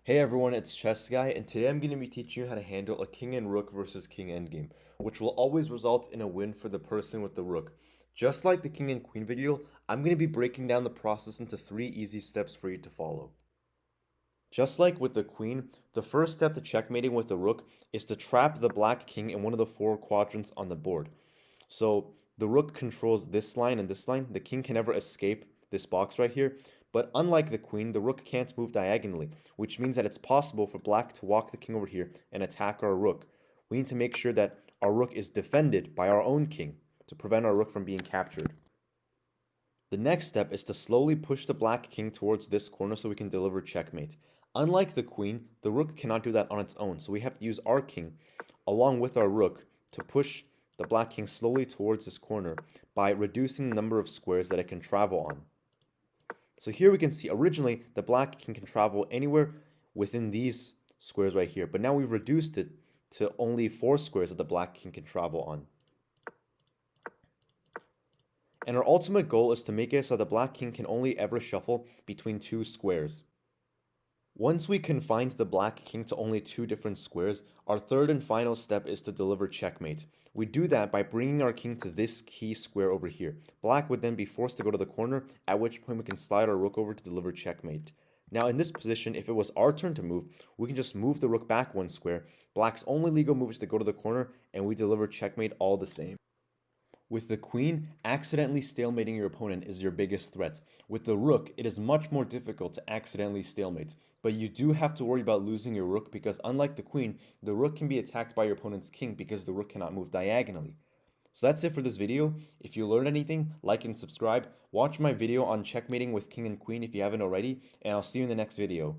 Hey everyone, it's Chess Guy, and today I'm going to be teaching you how to handle a king and rook versus king endgame, which will always result in a win for the person with the rook. Just like the king and queen video, I'm going to be breaking down the process into 3 easy steps for you to follow. Just like with the queen, the first step to checkmating with the rook is to trap the black king in one of the 4 quadrants on the board. So the rook controls this line and this line. The king can never escape this box right here. But unlike the queen, the rook can't move diagonally, which means that it's possible for black to walk the king over here and attack our rook. We need to make sure that our rook is defended by our own king to prevent our rook from being captured. The next step is to slowly push the black king towards this corner so we can deliver checkmate. Unlike the queen, the rook cannot do that on its own, so we have to use our king along with our rook to push the black king slowly towards this corner by reducing the number of squares that it can travel on. So here we can see originally the black king can travel anywhere within these squares right here, but now we've reduced it to only 4 squares that the black king can travel on. And our ultimate goal is to make it so the black king can only ever shuffle between 2 squares. Once we confine the black king to only 2 different squares, our third and final step is to deliver checkmate. We do that by bringing our king to this key square over here. Black would then be forced to go to the corner, at which point we can slide our rook over to deliver checkmate. Now in this position, if it was our turn to move, we can just move the rook back 1 square. Black's only legal move is to go to the corner, and we deliver checkmate all the same. With the queen, accidentally stalemating your opponent is your biggest threat. With the rook, it is much more difficult to accidentally stalemate. But you do have to worry about losing your rook because unlike the queen, the rook can be attacked by your opponent's king because the rook cannot move diagonally. So that's it for this video. If you learned anything, like and subscribe. Watch my video on checkmating with king and queen if you haven't already, and I'll see you in the next video.